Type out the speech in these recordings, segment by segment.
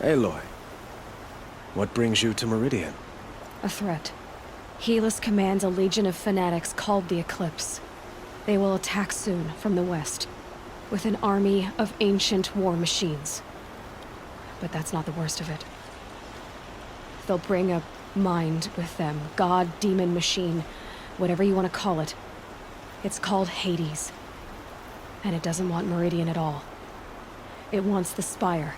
Aloy, what brings you to Meridian? A threat. Helis commands a legion of fanatics called the Eclipse. They will attack soon from the west, with an army of ancient war machines. But that's not the worst of it. They'll bring a mind with them, god, demon, machine, whatever you want to call it. It's called Hades. And it doesn't want Meridian at all. It wants the Spire.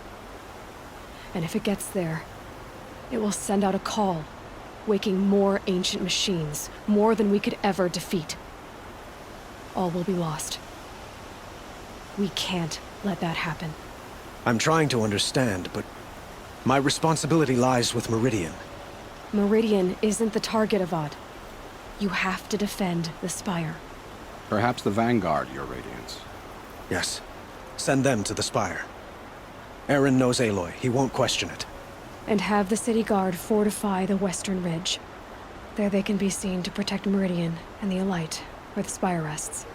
And if it gets there, it will send out a call, waking more ancient machines, more than we could ever defeat. All will be lost. We can't let that happen. I'm trying to understand, but my responsibility lies with Meridian. Meridian isn't the target, Avad. You have to defend the Spire. Perhaps the Vanguard, Your Radiance. Yes. Send them to the Spire. Eren knows Aloy. He won't question it. And have the City Guard fortify the Western Ridge. There they can be seen to protect Meridian and the Elite, where the Spire rests.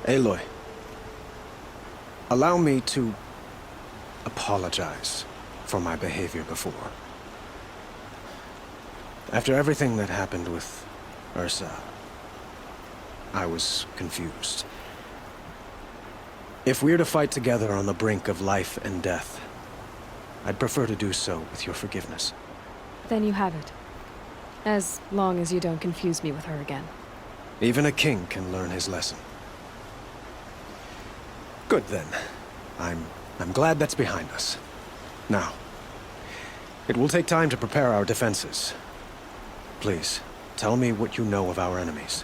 Aloy, allow me to apologize for my behavior before. After everything that happened with Ursa, I was confused. If we're to fight together on the brink of life and death, I'd prefer to do so with your forgiveness. Then you have it. As long as you don't confuse me with her again. Even a king can learn his lesson. Good then. I'm glad that's behind us. Now, it will take time to prepare our defenses. Please, tell me what you know of our enemies.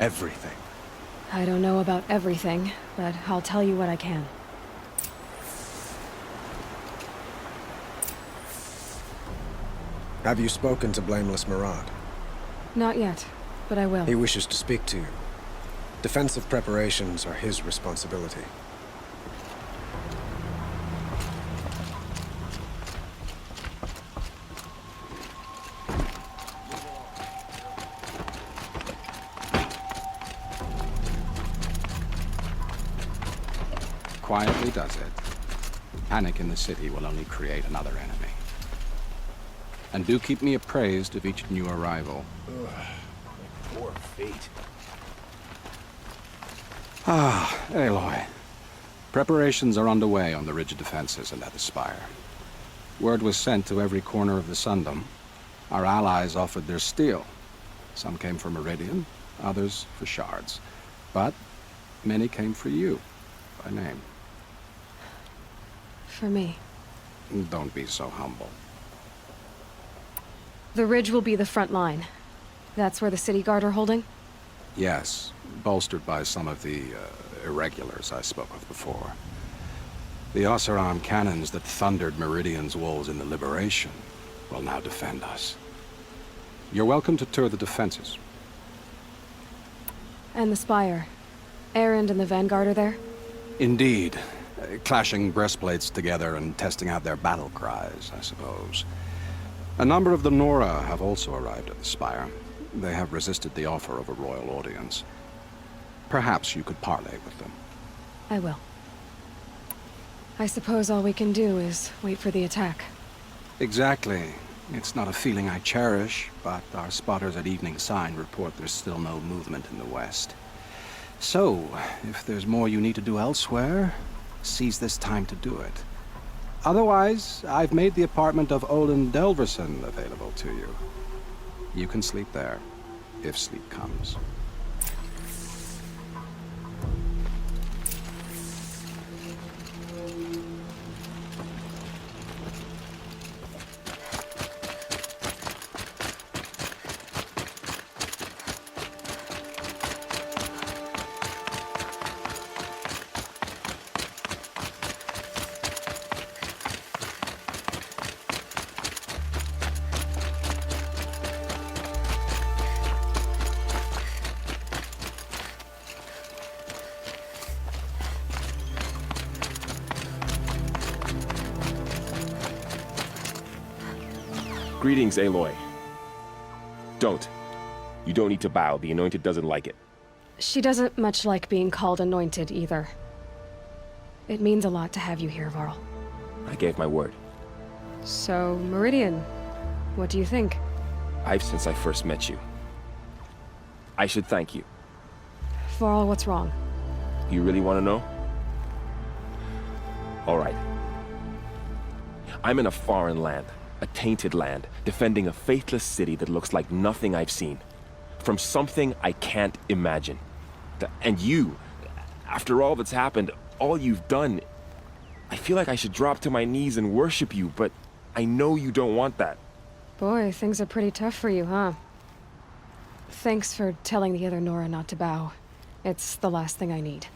Everything. I don't know about everything, but I'll tell you what I can. Have you spoken to Blameless Murad? Not yet, but I will. He wishes to speak to you. Defensive preparations are his responsibility. Quietly does it. Panic in the city will only create another enemy. And do keep me appraised of each new arrival. Ugh, my poor fate. Ah, Aloy. Preparations are underway on the ridge defenses and at the Spire. Word was sent to every corner of the Sundom. Our allies offered their steel. Some came for Meridian, others for shards. But many came for you, by name. For me. Don't be so humble. The ridge will be the front line. That's where the City Guard are holding? Yes, bolstered by some of the irregulars I spoke of before. The Oseram cannons that thundered Meridian's walls in the Liberation will now defend us. You're welcome to tour the defenses. And the Spire. Erend and the Vanguard are there? Indeed. Clashing breastplates together and testing out their battle cries, I suppose. A number of the Nora have also arrived at the Spire. They have resisted the offer of a royal audience. Perhaps you could parley with them. I will. I suppose all we can do is wait for the attack. Exactly. It's not a feeling I cherish, but our spotters at Evening Sign report there's still no movement in the west. So, if there's more you need to do elsewhere, seize this time to do it. Otherwise, I've made the apartment of Olin Delverson available to you. You can sleep there, if sleep comes. Greetings, Aloy. Don't. You don't need to bow. The Anointed doesn't like it. She doesn't much like being called anointed, either. It means a lot to have you here, Varl. I gave my word. So, Meridian, what do you think? Since I first met you. I should thank you. Varl, what's wrong? You really want to know? All right. I'm in a foreign land, a tainted land, defending a faithless city that looks like nothing I've seen. From something I can't imagine. And you, after all that's happened, all you've done, I feel like I should drop to my knees and worship you, but I know you don't want that. Boy, things are pretty tough for you, huh? Thanks for telling the other Nora not to bow. It's the last thing I need.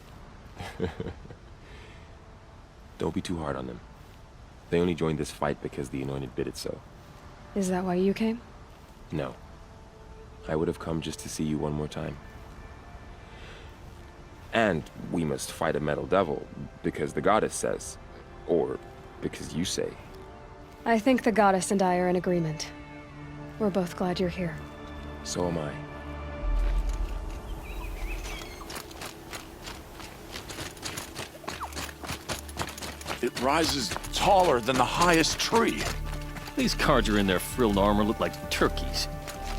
Don't be too hard on them. They only joined this fight because the Anointed bid it so. Is that why you came? No. I would have come just to see you one more time. And we must fight a metal devil, because the goddess says. Or because you say. I think the goddess and I are in agreement. We're both glad you're here. So am I. It rises taller than the highest tree. These Carja in their frilled armor look like turkeys.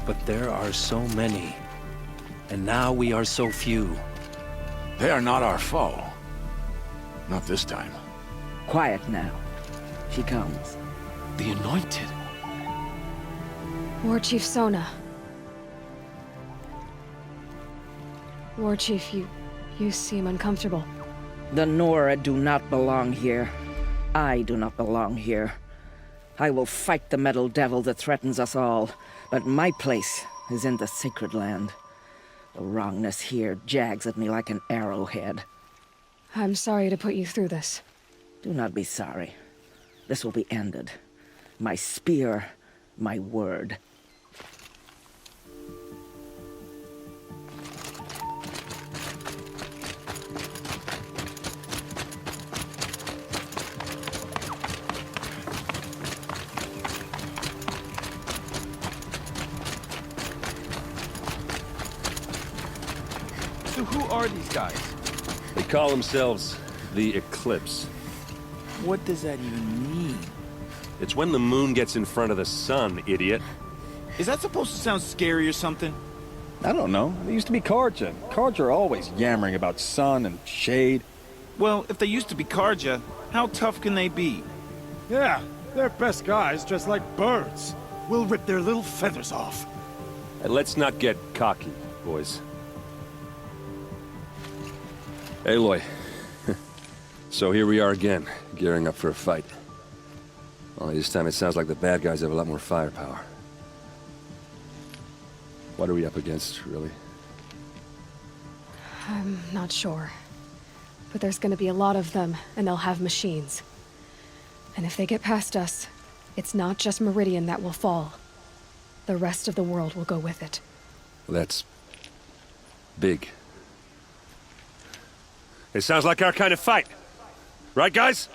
But there are so many. And now we are so few. They are not our foe. Not this time. Quiet now. She comes. The Anointed. War Chief Sona. War Chief, you seem uncomfortable. The Nora do not belong here. I do not belong here. I will fight the metal devil that threatens us all, but my place is in the sacred land. The wrongness here jags at me like an arrowhead. I'm sorry to put you through this. Do not be sorry. This will be ended. My spear, my word. So who are these guys? They call themselves the Eclipse. What does that even mean? It's when the moon gets in front of the sun, idiot. Is that supposed to sound scary or something? I don't know. They used to be Carja. Carja are always yammering about sun and shade. Well, if they used to be Carja, how tough can they be? Yeah, they're best guys dressed like birds. We'll rip their little feathers off. And let's not get cocky, boys. Aloy. So here we are again, gearing up for a fight. Only this time it sounds like the bad guys have a lot more firepower. What are we up against, really? I'm not sure. But there's gonna be a lot of them, and they'll have machines. And if they get past us, it's not just Meridian that will fall. The rest of the world will go with it. Well, that's big. It sounds like our kind of fight. Right, guys?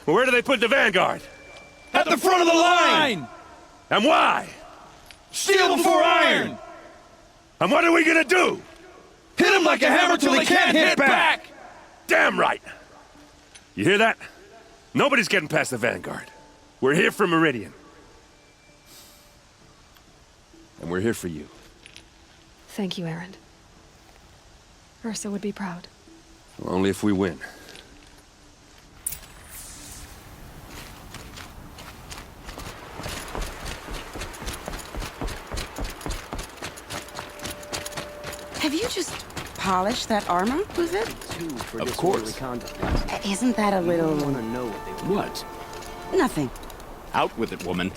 Well, where do they put the vanguard? At the front of the line! And why? Steel before iron! And what are we gonna do? Hit them like a hammer till they can't hit back! Damn right! You hear that? Nobody's getting past the vanguard. We're here for Meridian. And we're here for you. Thank you, Erend. Ursa would be proud. Well, only if we win. Have you just polished that armor with it? Of course. Isn't that a little... What? Nothing. Out with it, woman.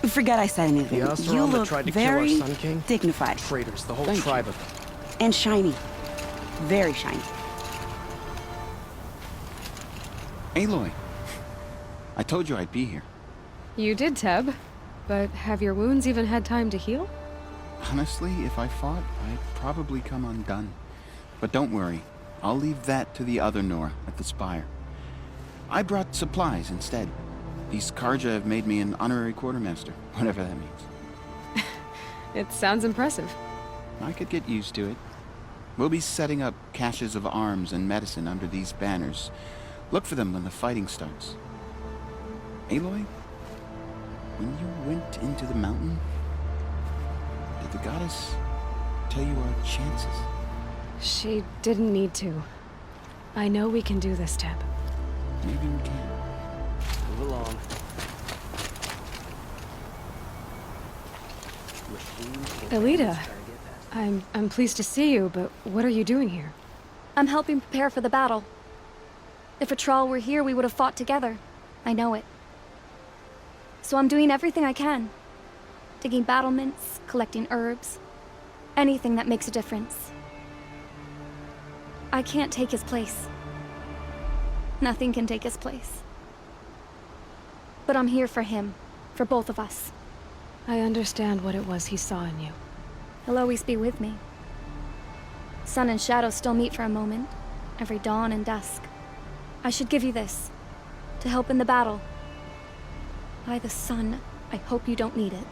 Forget I said anything. The Oseram You that look tried to kill our very Sun King? dignified. Traitors, the whole Thank tribe you. of them. And shiny. Very shiny. Aloy. I told you I'd be here. You did, Teb. But have your wounds even had time to heal? Honestly, if I fought, I'd probably come undone. But don't worry. I'll leave that to the other Nora at the Spire. I brought supplies instead. These Carja have made me an honorary quartermaster, whatever that means. It sounds impressive. I could get used to it. We'll be setting up caches of arms and medicine under these banners, Look for them when the fighting starts. Aloy, when you went into the mountain, did the goddess tell you our chances? She didn't need to. I know we can do this, Teb. Maybe we can. Move along. Alita, I'm pleased to see you, but what are you doing here? I'm helping prepare for the battle. If a Thrall were here, we would have fought together. I know it. So I'm doing everything I can. Digging battlements, collecting herbs. Anything that makes a difference. I can't take his place. Nothing can take his place. But I'm here for him. For both of us. I understand what it was he saw in you. He'll always be with me. Sun and shadow still meet for a moment. Every dawn and dusk. I should give you this. To help in the battle. By the sun, I hope you don't need it.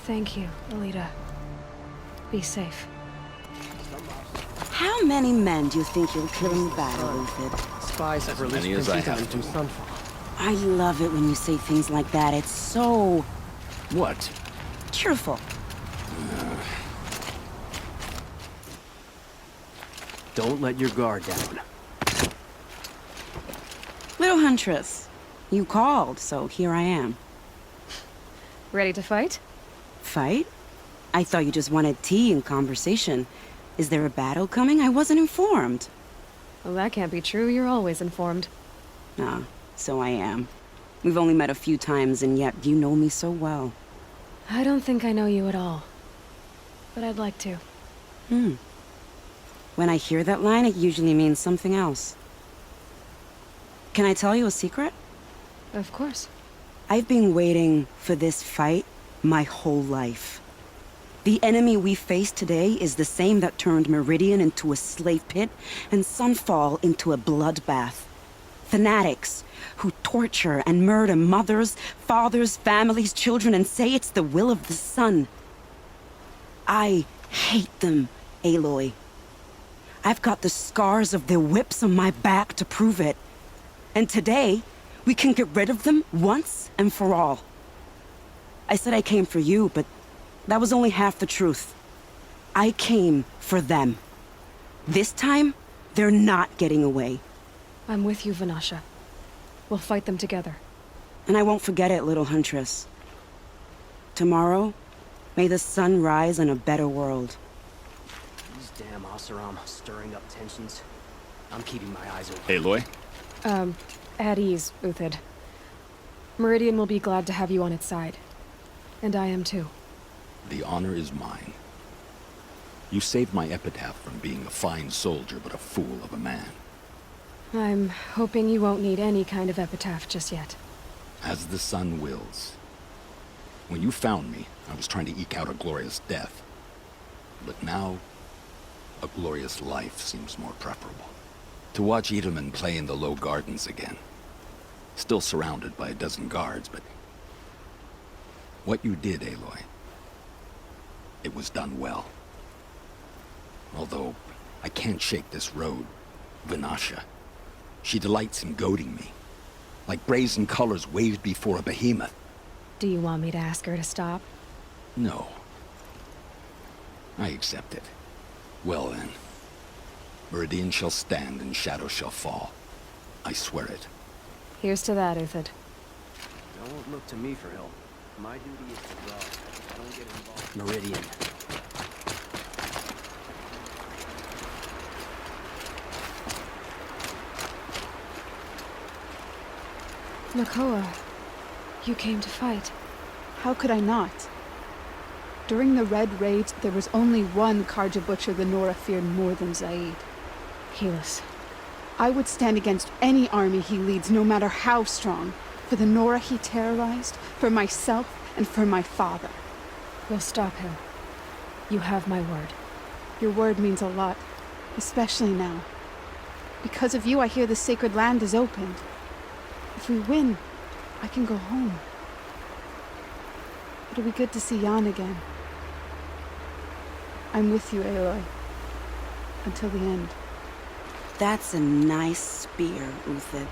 Thank you, Alita. Be safe. How many men do you think you'll kill in the battle, Uthid? Spies have released many as I have into Sunfall. I love it when you say things like that. It's so... What? cheerful. Don't let your guard down. Little Huntress, you called, so here I am. Ready to fight? Fight? I thought you just wanted tea and conversation. Is there a battle coming? I wasn't informed. Well, that can't be true. You're always informed. Ah, so I am. We've only met a few times, and yet you know me so well. I don't think I know you at all. But I'd like to. When I hear that line, it usually means something else. Can I tell you a secret? Of course. I've been waiting for this fight my whole life. The enemy we face today is the same that turned Meridian into a slave pit and Sunfall into a bloodbath. Fanatics who torture and murder mothers, fathers, families, children, and say it's the will of the sun. I hate them, Aloy. I've got the scars of their whips on my back to prove it. And today, we can get rid of them once and for all. I said I came for you, but that was only half the truth. I came for them. This time, they're not getting away. I'm with you, Vanasha. We'll fight them together. And I won't forget it, little Huntress. Tomorrow, may the sun rise in a better world. These damn Oseram stirring up tensions. I'm keeping my eyes open. Aloy? At ease, Uthid. Meridian will be glad to have you on its side. And I am too. The honor is mine. You saved my epitaph from being a fine soldier, but a fool of a man. I'm hoping you won't need any kind of epitaph just yet. As the sun wills. When you found me, I was trying to eke out a glorious death. But now, a glorious life seems more preferable. To watch Edelman play in the low gardens again. Still surrounded by a dozen guards, but... what you did, Aloy, it was done well. Although, I can't shake this road, Vanasha. She delights in goading me. Like brazen colors waved before a behemoth. Do you want me to ask her to stop? No. I accept it. Well then. Meridian shall stand and shadow shall fall. I swear it. Here's to that, Uthid. Don't look to me for help. My duty is to Rost. I don't get involved. Meridian. Makoa, you came to fight. How could I not? During the Red Raids, there was only one Karja butcher the Nora feared more than Zaid. Helis. I would stand against any army he leads, no matter how strong. For the Nora he terrorized, for myself, and for my father. We'll stop him. You have my word. Your word means a lot, especially now. Because of you, I hear the sacred land is opened. If we win, I can go home. It'll be good to see Jan again. I'm with you, Aloy. Until the end. That's a nice spear, Uthid.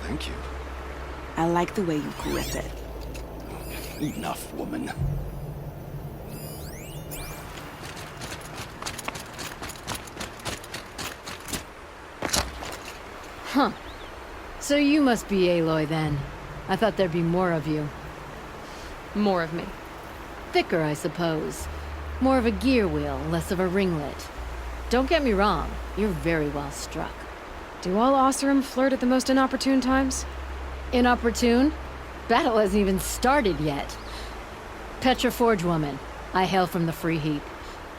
Thank you. I like the way you grip it. Enough, woman. Huh. So you must be Aloy then. I thought there'd be more of you. More of me. Thicker, I suppose. More of a gear wheel, less of a ringlet. Don't get me wrong, you're very well struck. Do all Oseram flirt at the most inopportune times? Inopportune? Battle hasn't even started yet. Petra Forge woman. I hail from the Free Heap.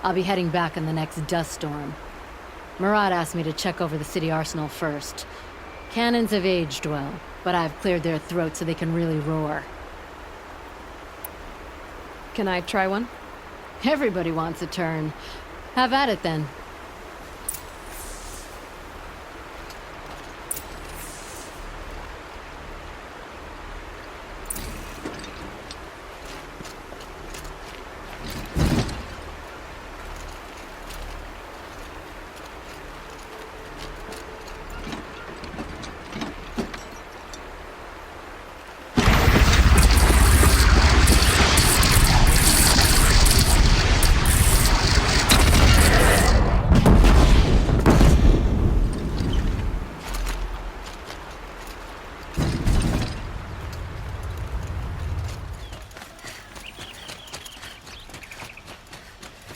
I'll be heading back in the next dust storm. Murad asked me to check over the city arsenal first. Cannons have aged well, but I've cleared their throats so they can really roar. Can I try one? Everybody wants a turn. Have at it then.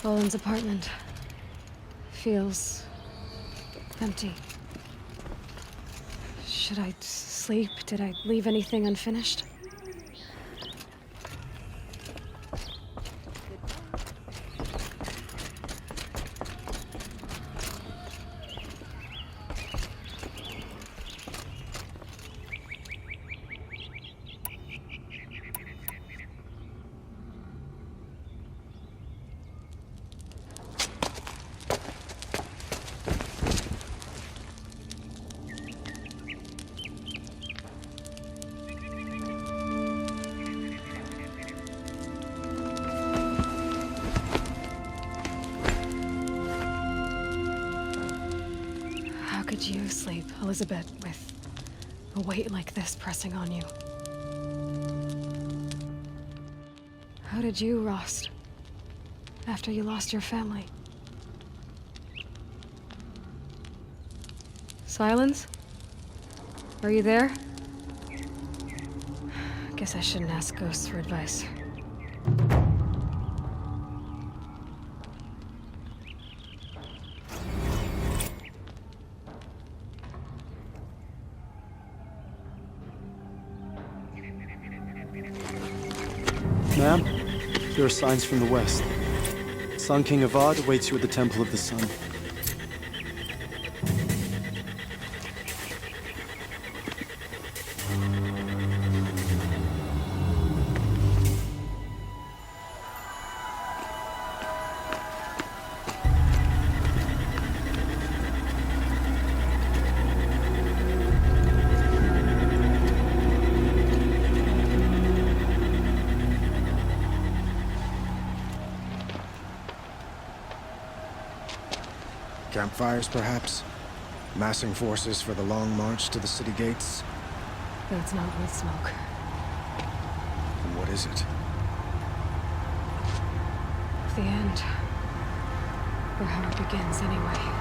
Boland's apartment feels empty. Should I sleep? Did I leave anything unfinished? How could you sleep, Elizabeth, with a weight like this pressing on you? How did you, Rost, after you lost your family? Silence? Are you there? Guess I shouldn't ask ghosts for advice. Ma'am, there are signs from the west. Sun King Avad awaits you at the Temple of the Sun. Campfires, perhaps? Massing forces for the long march to the city gates? That's not with smoke. And what is it? The end. Or how it begins, anyway.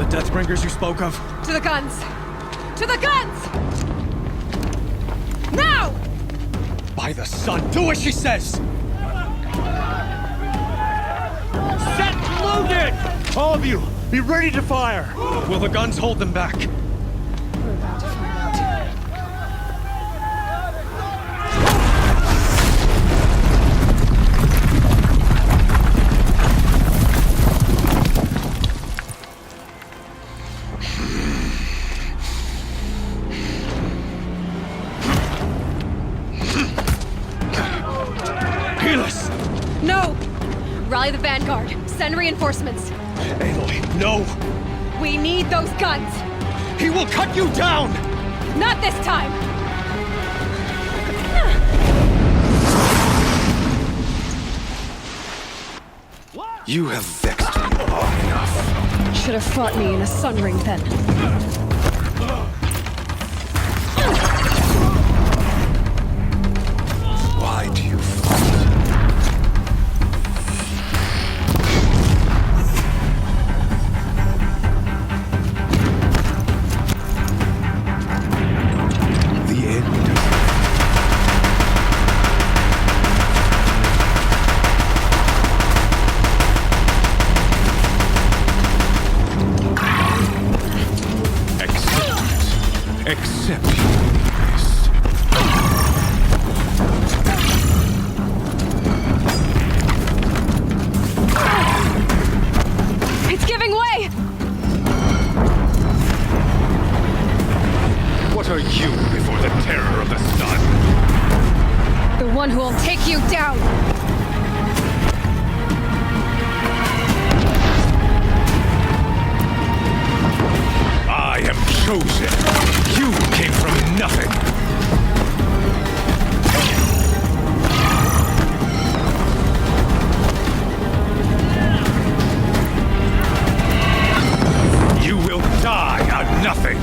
Deathbringers you spoke of? To the guns! To the guns! Now! By the sun, do as she says! Set loaded! All of you, be ready to fire! Will the guns hold them back? We're about to find out. Supply the vanguard. Send reinforcements. Aloy, no! We need those guns! He will cut you down! Not this time! You have vexed me long enough. Should have fought me in a sun ring then. Why do you fight? The end. Accept this. It's giving way! What are you before the terror of the sun? The one who will take you down! I am chosen. You came from nothing. You will die on nothing.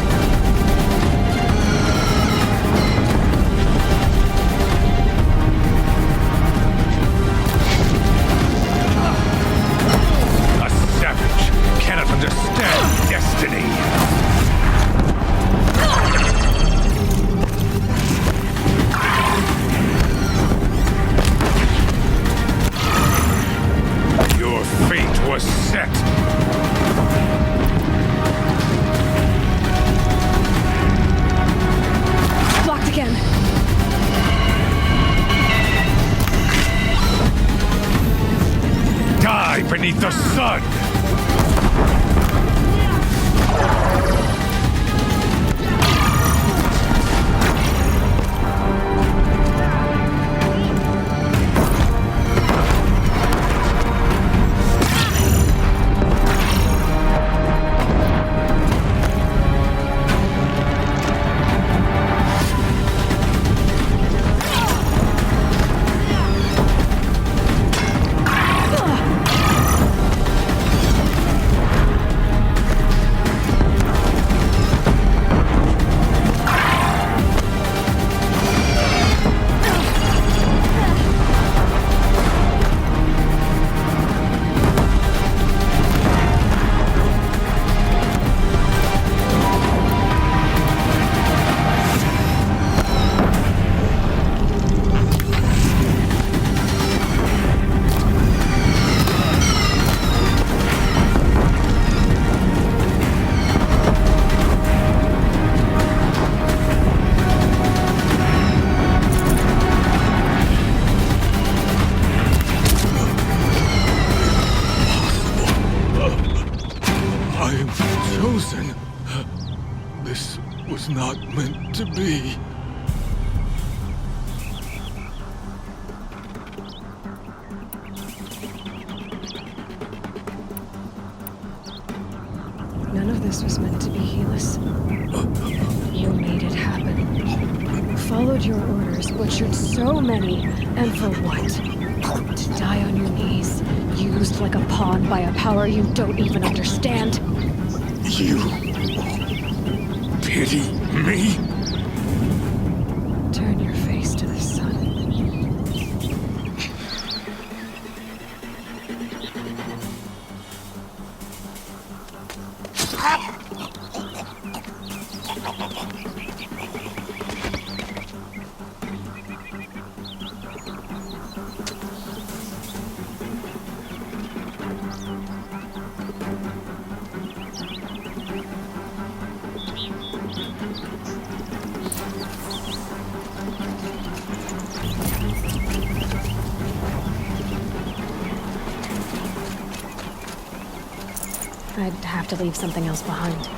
A savage cannot understand destiny. Your fate was set. Blocked again. Die beneath the sun! Chosen. This was not meant to be. None of this was meant to be, Helis. You made it happen. Followed your orders, butchered so many, and for what? To die on your knees, used like a pawn by a power you don't even understand. You pity me? Turn your face to the sun. I'd have to leave something else behind.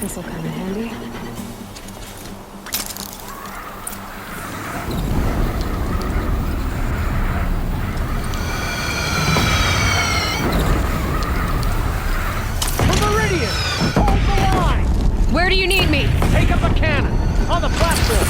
This'll come in handy. Meridian! Hold the line! Where do you need me? Take up a cannon! On the platform!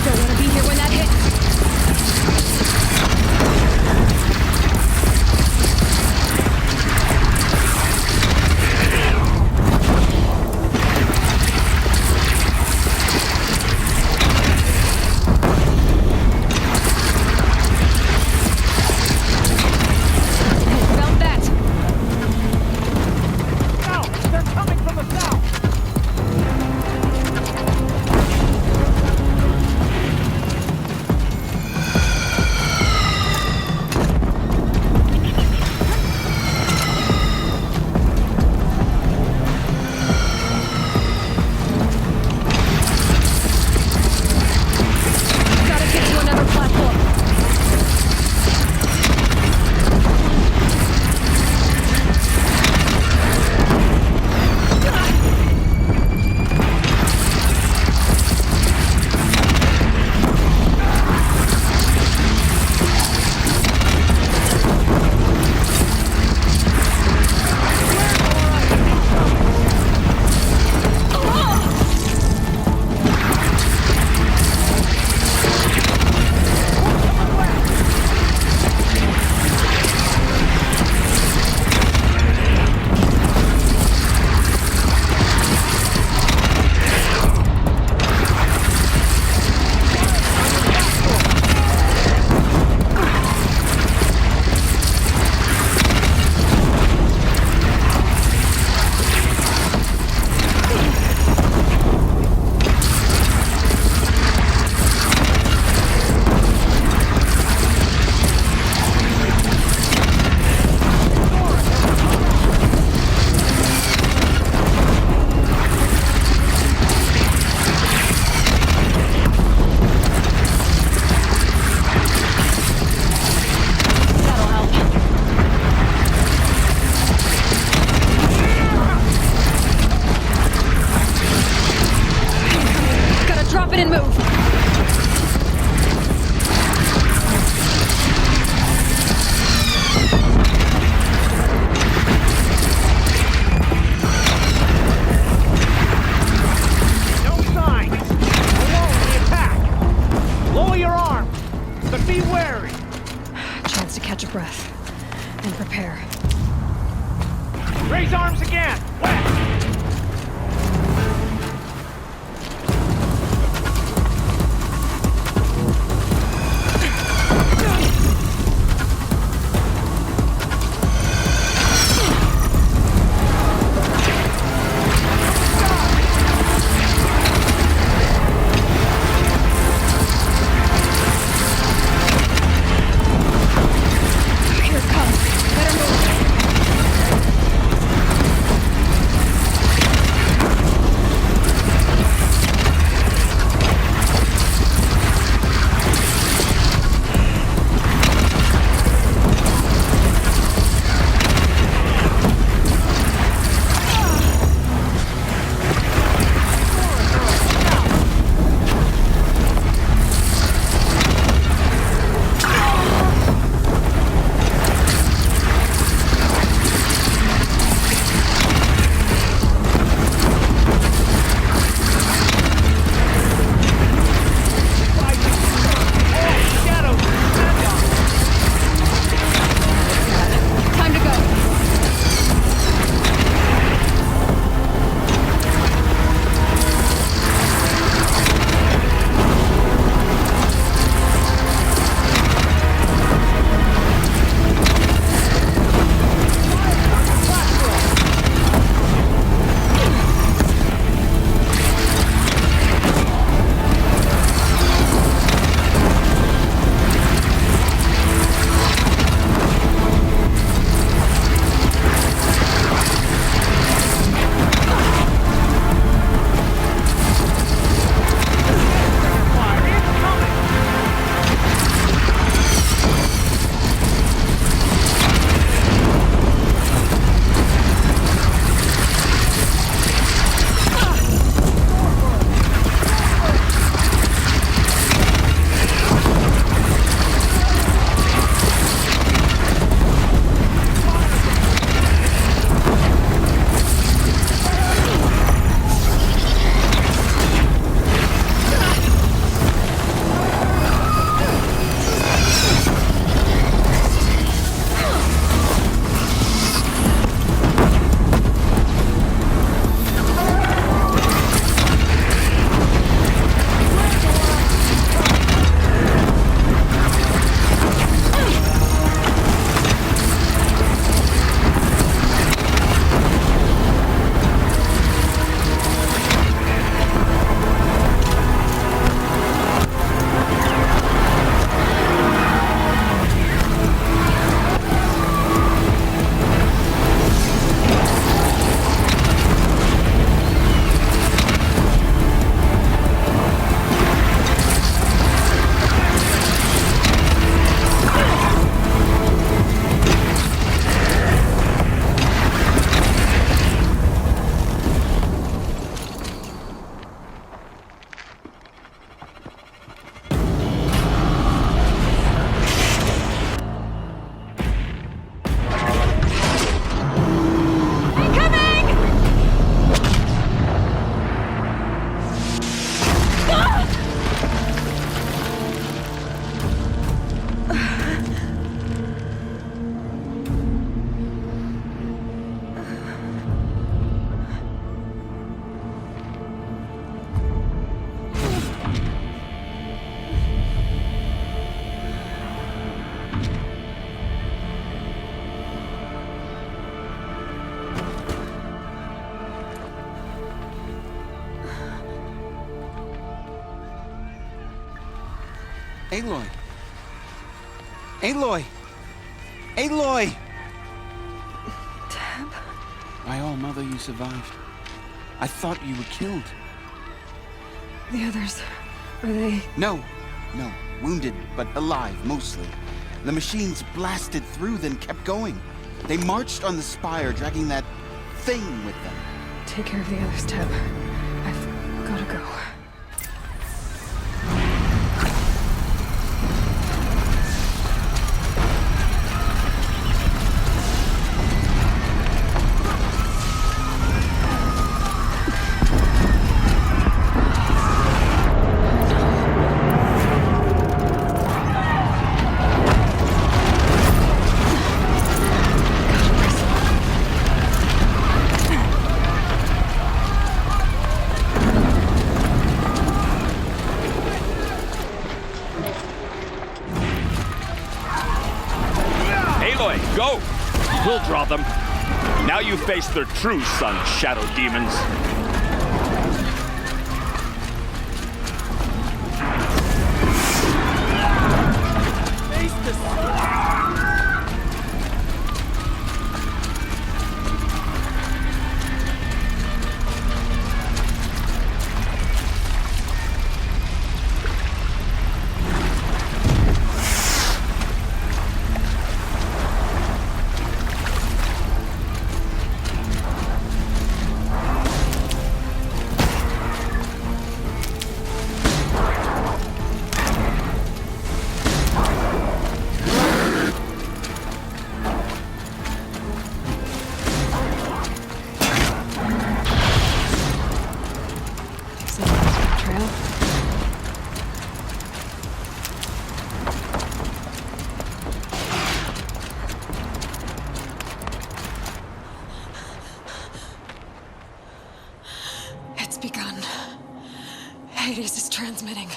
Don't want to be here when that hits. Felt that. South! They're coming from the south! Gotta get to another platform. That'll help. Gotta drop it and move. No signs! Alone in the attack! Lower your arms! But be wary! Chance to catch a breath and prepare. Raise arms again! West! Here it comes. Better move. Aloy! Aloy! Aloy! Tab? My all-mother, you survived. I thought you were killed. The others, are they... No. Wounded, but alive, mostly. The machines blasted through, then kept going. They marched on the spire, dragging that thing with them. Take care of the others, Tab. I've gotta go. Go! We'll draw them. Now you face their true son, shadow demons. Face the It's begun. Hades is transmitting.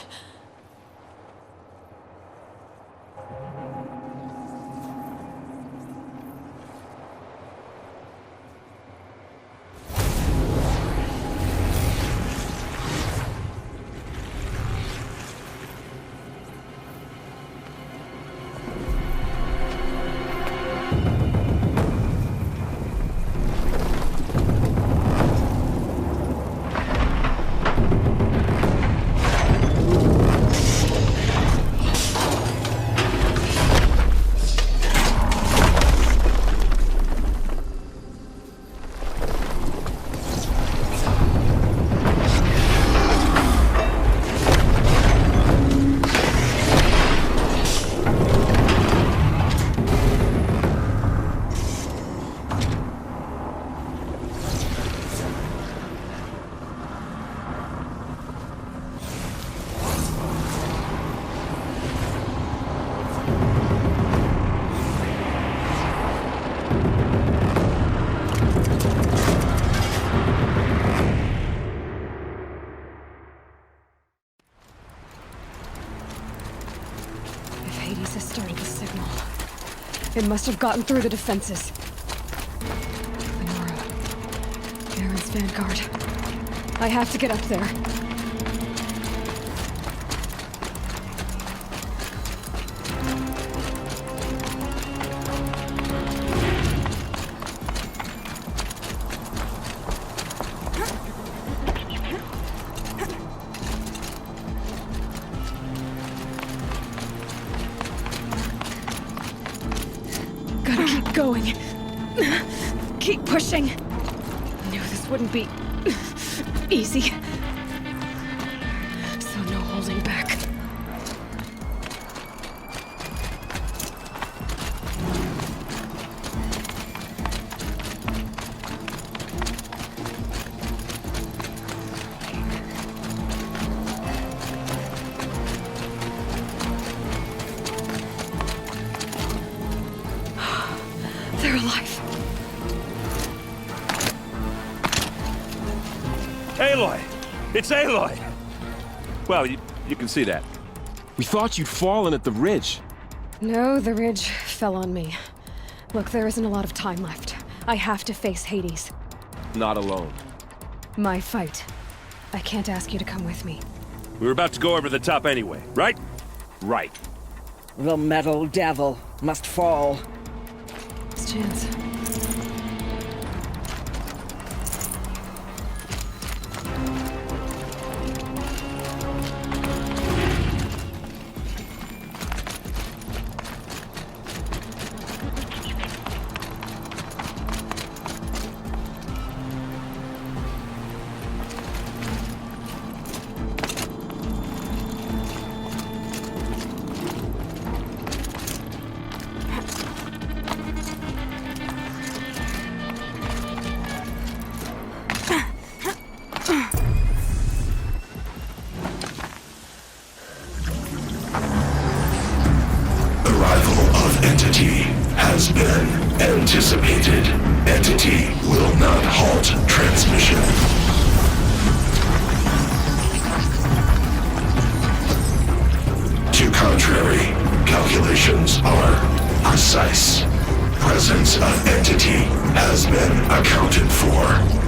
Hades has started the signal. It must have gotten through the defenses. The Nora. Aaron's vanguard. I have to get up there. Going. Keep pushing. Knew this wouldn't be easy. So no holding back. They're alive. Aloy! It's Aloy! Well, you can see that. We thought you'd fallen at the ridge. No, the ridge fell on me. Look, there isn't a lot of time left. I have to face Hades. Not alone. My fight. I can't ask you to come with me. We were about to go over the top anyway, right? Right. The metal devil must fall. Last chance. Has been anticipated. Entity will not halt transmission. To contrary, calculations are precise. Presence of entity has been accounted for.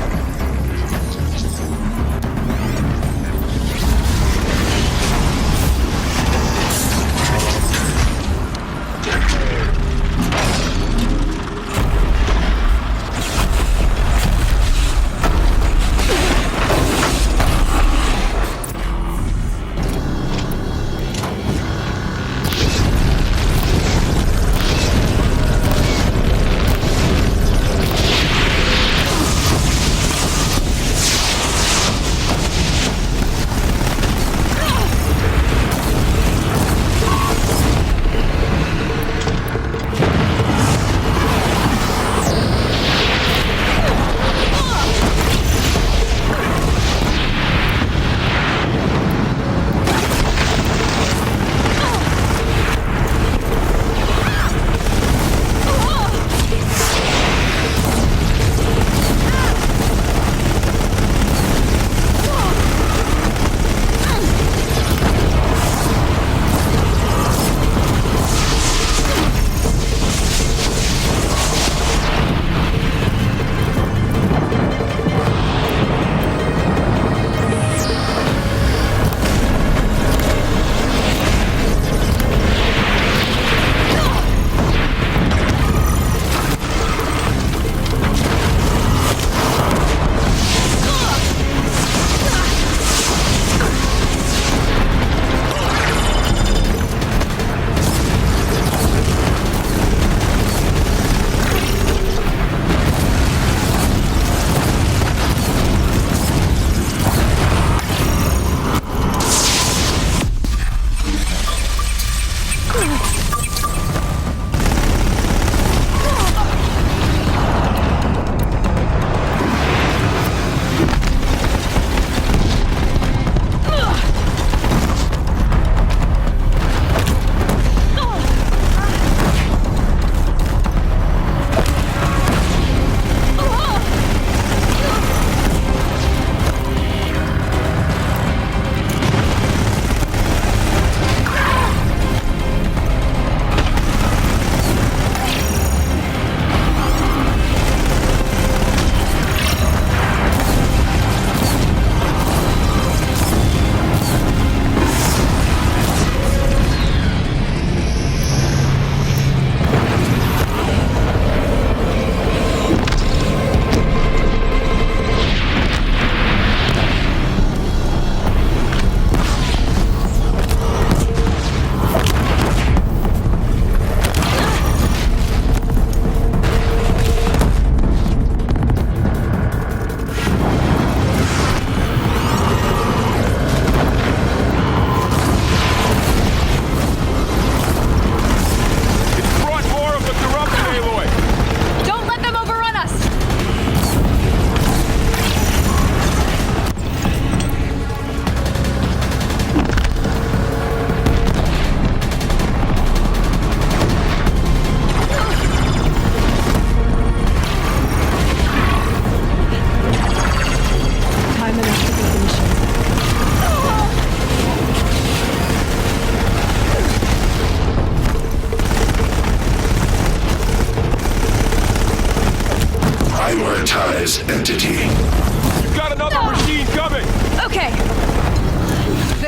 Prioritize entity. You've got another machine coming! Okay.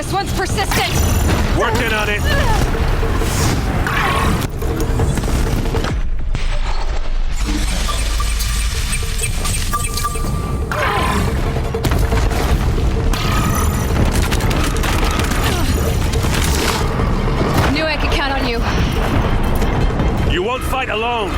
This one's persistent! Working on it! Knew I could count on you. You won't fight alone!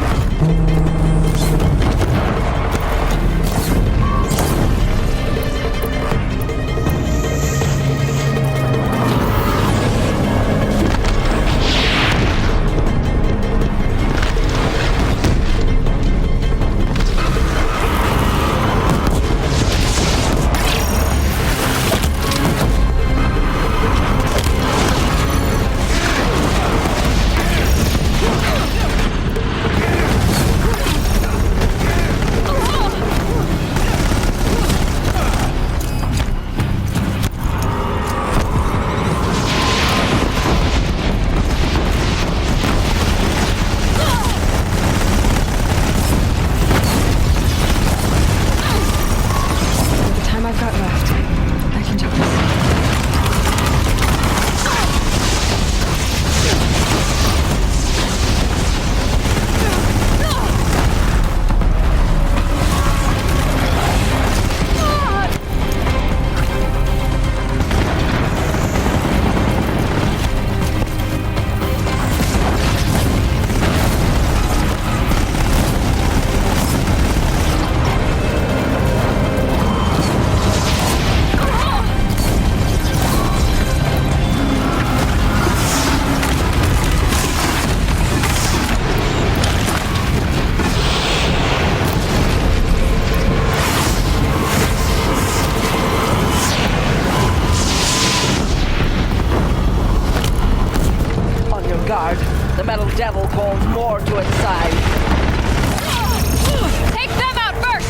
The metal devil calls more to its side. Take them out first!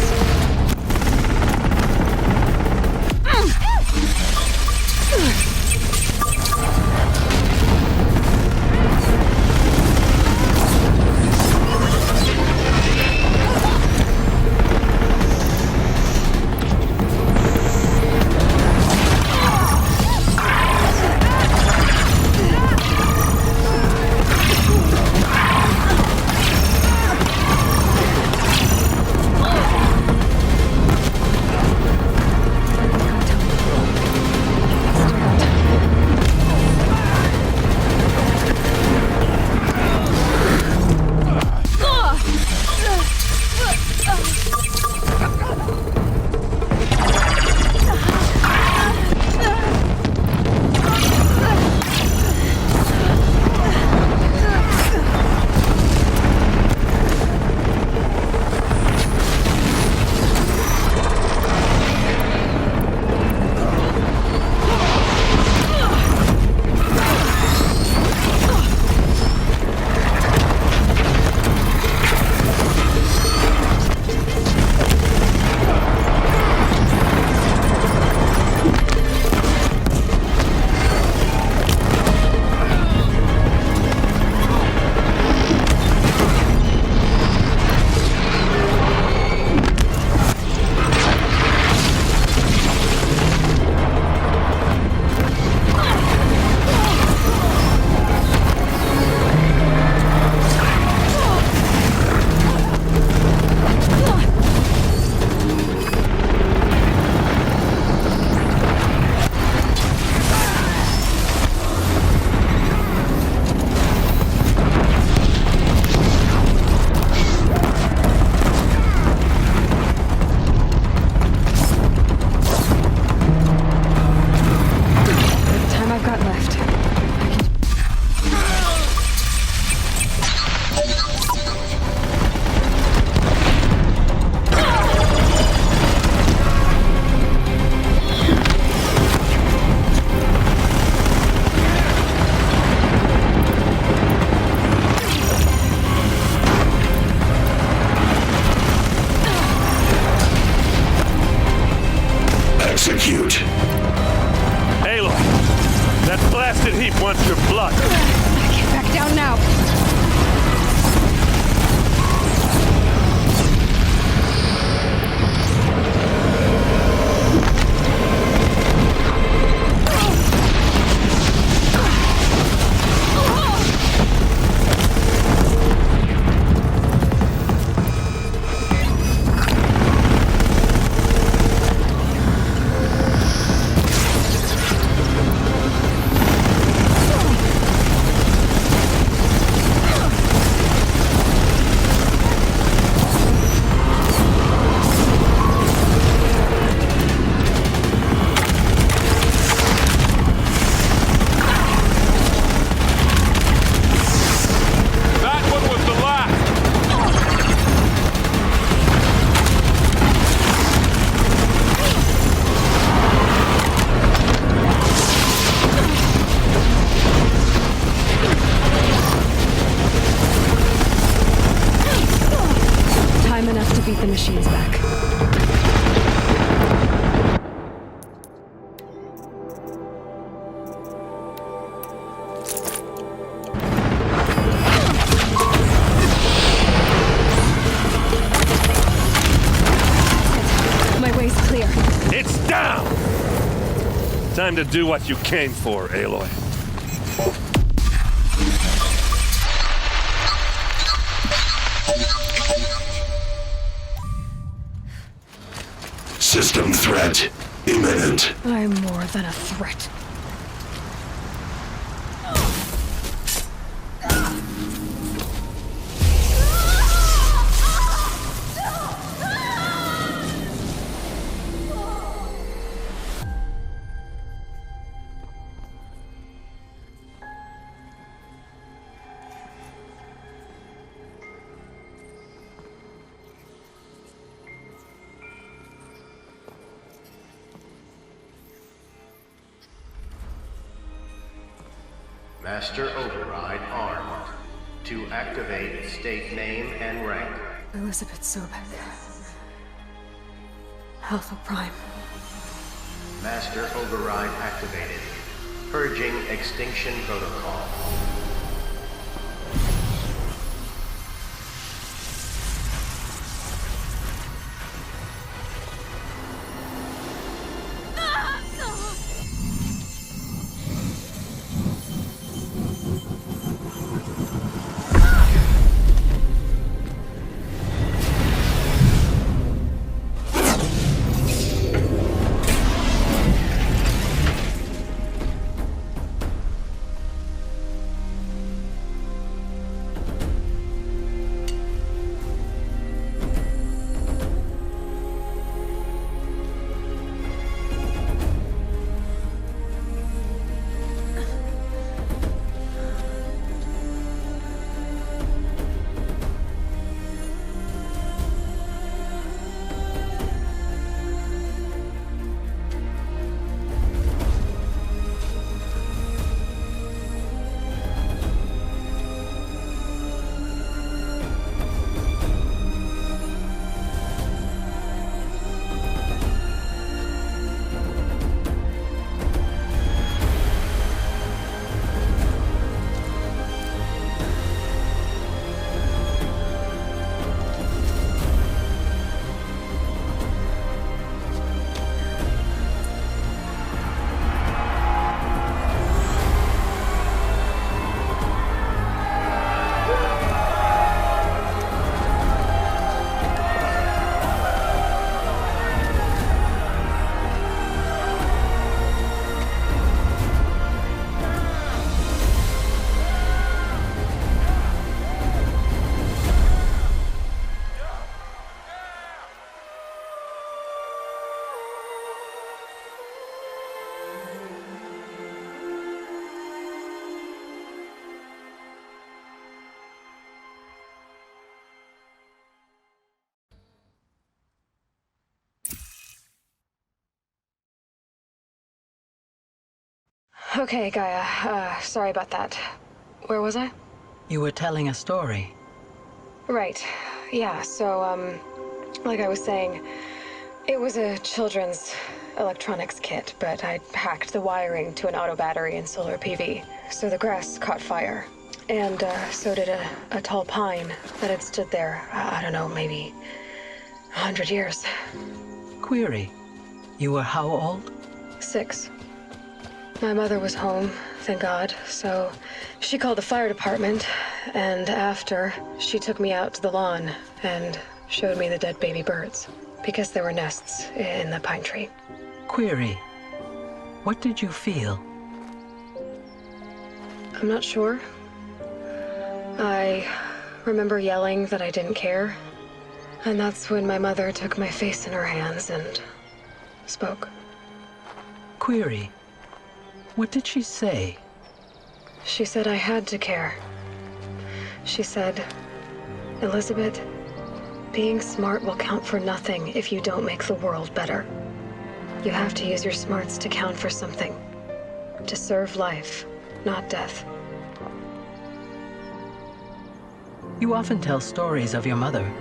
Execute. Aloy, that blasted heap wants your blood. Get back down now. Time to do what you came for, Aloy. System threat imminent. I'm more than a threat. Master Override armed. To activate, state name and rank. Elizabeth Sobek. Alpha Prime. Master Override activated. Purging Extinction Protocol. Okay, Gaia. Sorry about that. Where was I? You were telling a story. Right. Yeah, so, like I was saying, it was a children's electronics kit, but I hacked the wiring to an auto battery and solar PV. So the grass caught fire. And, so did a tall pine that had stood there, I don't know, maybe 100 years. Query. You were how old? 6. My mother was home, thank God, so she called the fire department, and after, she took me out to the lawn and showed me the dead baby birds, because there were nests in the pine tree. Query. What did you feel? I'm not sure. I remember yelling that I didn't care, and that's when my mother took my face in her hands and spoke. Query. What did she say? She said I had to care. She said, Elizabeth, being smart will count for nothing if you don't make the world better. You have to use your smarts to count for something. To serve life, not death. You often tell stories of your mother,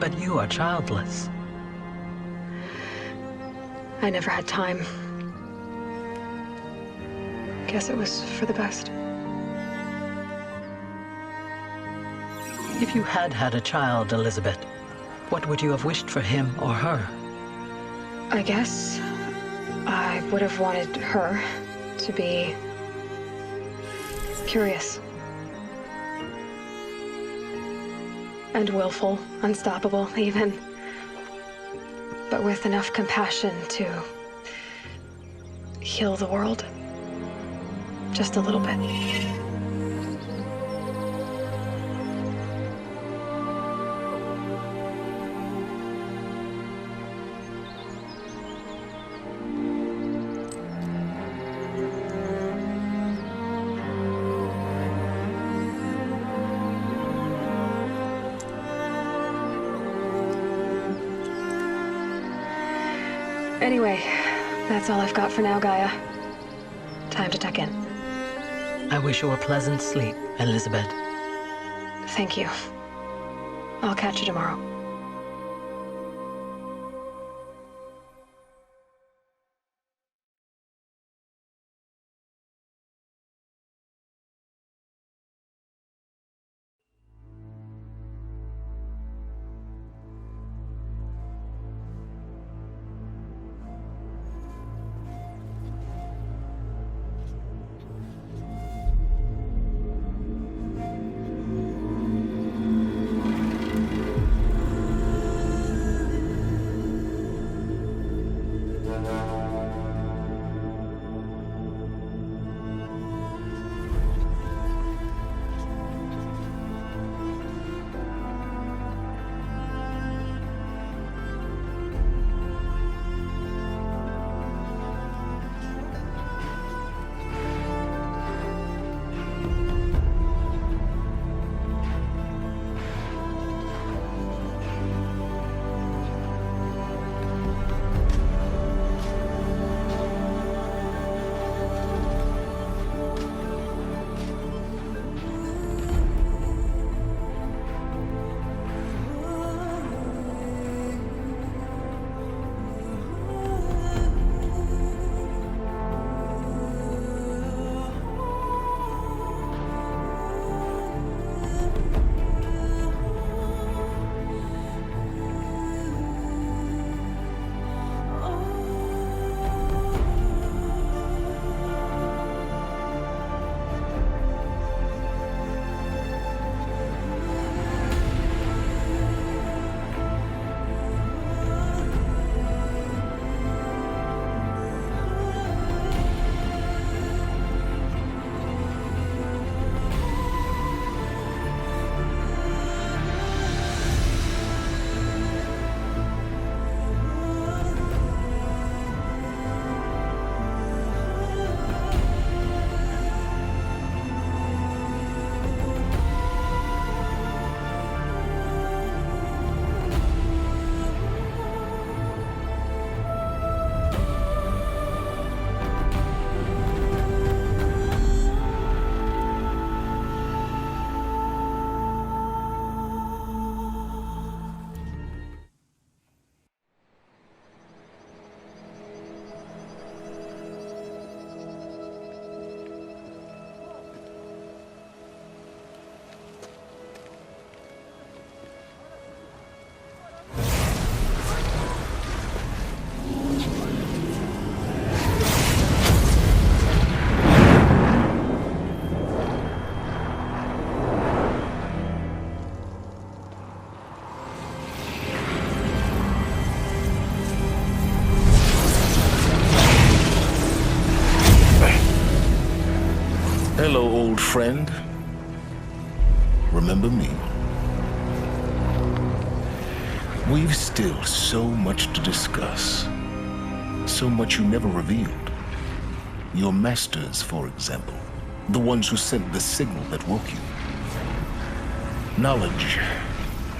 but you are childless. I never had time. Guess it was for the best. If you had had a child, Elizabeth, what would you have wished for him or her? I guess I would have wanted her to be curious. And willful, unstoppable, even. But with enough compassion to heal the world. Just a little bit. Anyway, that's all I've got for now, Gaia. Time to tuck in. I wish you a pleasant sleep, Elizabeth. Thank you. I'll catch you tomorrow. Hello, old friend. Remember me? We've still so much to discuss. So much you never revealed. Your masters, for example. The ones who sent the signal that woke you. Knowledge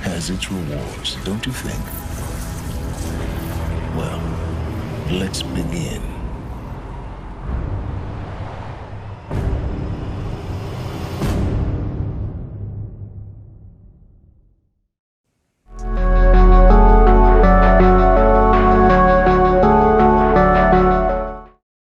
has its rewards, don't you think? Well, let's begin.